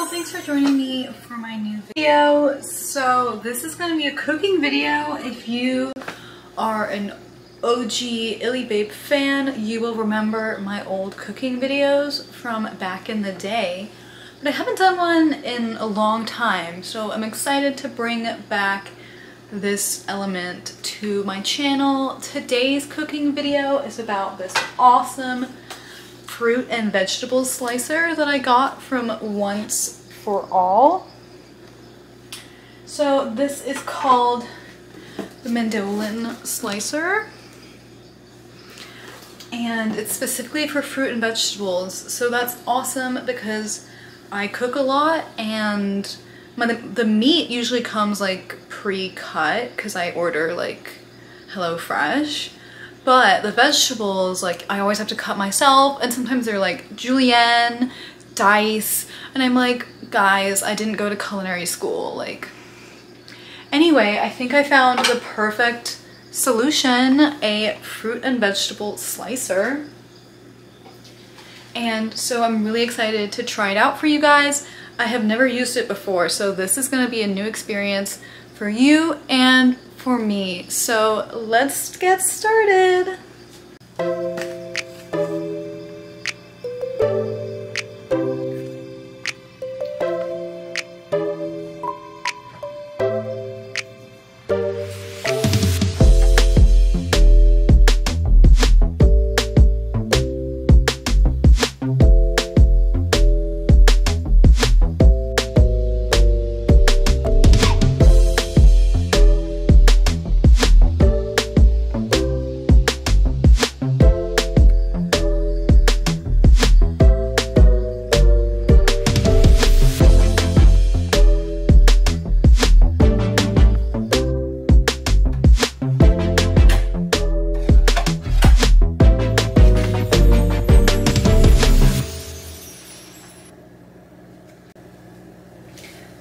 y'all, thanks for joining me for my new video. So this is going to be a cooking video. If you are an OG ilybabe fan, you will remember my old cooking videos from back in the day. But I haven't done one in a long time, so I'm excited to bring back this element to my channel. Today's cooking video is about this awesome fruit and vegetable slicer that I got from Once for All. So this is called the mandolin slicer, and it's specifically for fruit and vegetables. So that's awesome because I cook a lot and the meat usually comes like pre-cut because I order like HelloFresh. But the vegetables, like, I always have to cut myself, and sometimes they're like julienne, dice, and I'm like, guys, I didn't go to culinary school, like. Anyway, I think I found the perfect solution, a fruit and vegetable slicer. And so I'm really excited to try it out for you guys. I have never used it before, so this is gonna be a new experience for you and for me. So let's get started.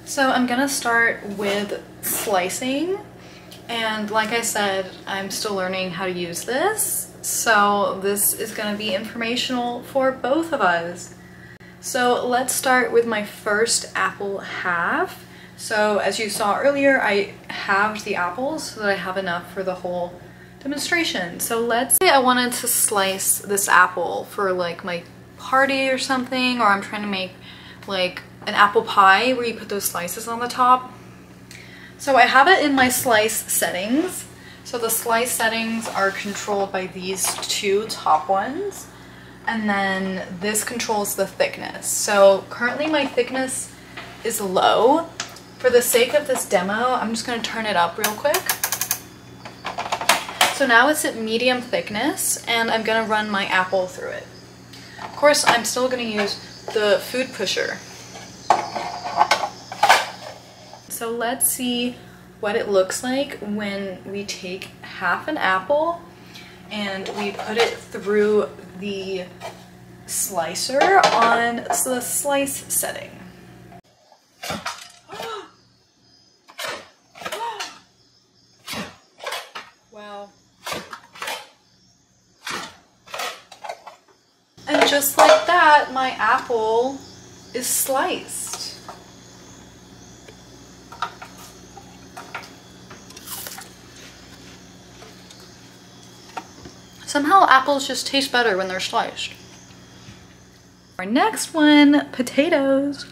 So I'm gonna start with slicing, and like I said, I'm still learning how to use this, so this is gonna be informational for both of us. So let's start with my first apple half. So as you saw earlier, I halved the apples so that I have enough for the whole demonstration. So let's say I wanted to slice this apple for like my party or something, or I'm trying to make like an apple pie where you put those slices on the top. So I have it in my slice settings. So the slice settings are controlled by these two top ones, and then this controls the thickness. So currently my thickness is low. For the sake of this demo, I'm just going to turn it up real quick. So now it's at medium thickness, and I'm going to run my apple through it. Of course, I'm still going to use the food pusher. So let's see what it looks like when we take half an apple and we put it through the slicer on the slice setting. Wow. And just like that, my apple is sliced. Somehow apples just taste better when they're sliced. Our next one, potatoes.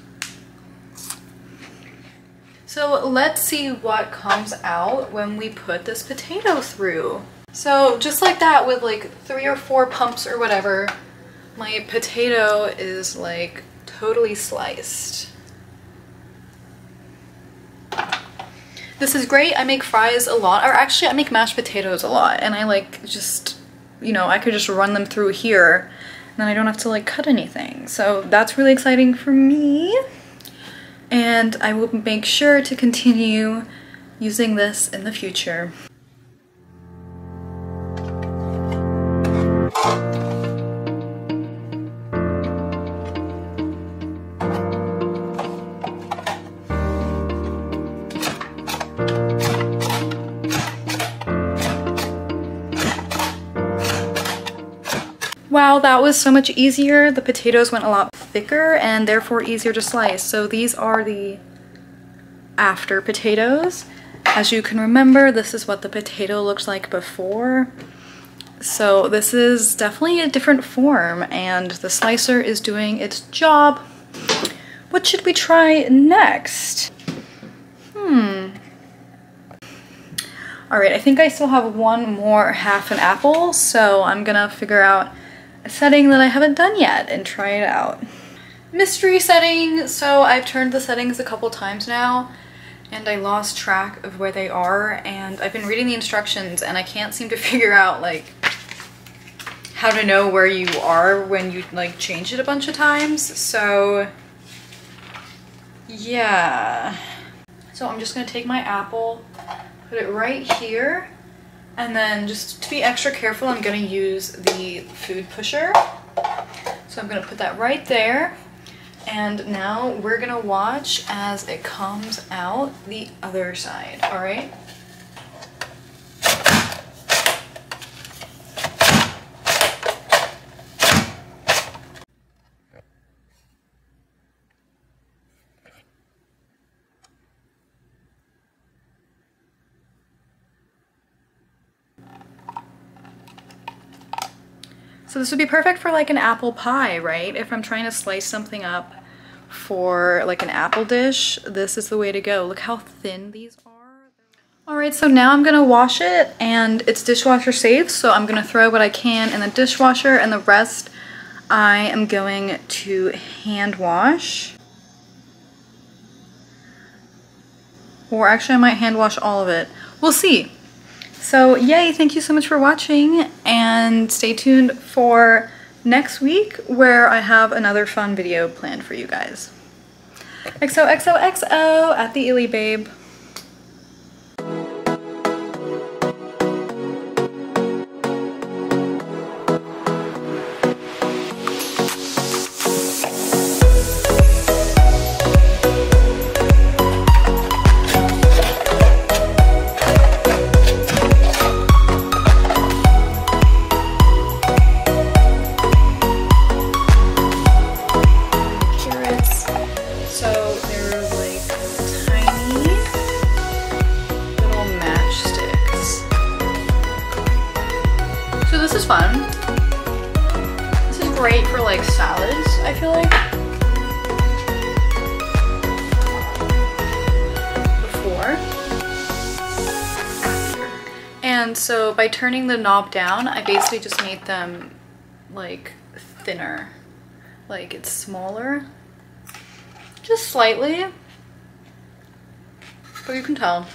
So let's see what comes out when we put this potato through. So just like that, with like 3 or 4 pumps or whatever, my potato is like totally sliced. This is great. I make fries a lot, or actually I make mashed potatoes a lot, and I like just, you know, I could just run them through here and then I don't have to like cut anything. So that's really exciting for me, and I will make sure to continue using this in the future. Wow, that was so much easier. The potatoes went a lot thicker and therefore easier to slice. So these are the after potatoes. As you can remember, this is what the potato looked like before. So this is definitely a different form and the slicer is doing its job. What should we try next? Alright, I think I still have one more half an apple, so I'm gonna figure out a setting that I haven't done yet and try it out. Mystery setting! So I've turned the settings a couple times now and I lost track of where they are, and I've been reading the instructions and I can't seem to figure out like how to know where you are when you like change it a bunch of times. So yeah. So I'm just gonna take my apple, put it right here, and then just to be extra careful, I'm gonna use the food pusher. So I'm gonna put that right there. And now we're gonna watch as it comes out the other side, all right? So this would be perfect for like an apple pie, right? If I'm trying to slice something up for like an apple dish, this is the way to go. Look how thin these are. All right, so now I'm gonna wash it and it's dishwasher safe. So I'm gonna throw what I can in the dishwasher and the rest I am going to hand wash. Or actually I might hand wash all of it. We'll see. So yay, thank you so much for watching and stay tuned for next week where I have another fun video planned for you guys. XOXOXO at the ilybabe. This is fun. This is great for like salads, I feel like. Before. After. And so by turning the knob down, I basically just made them like thinner. Like it's smaller. Just slightly. But you can tell.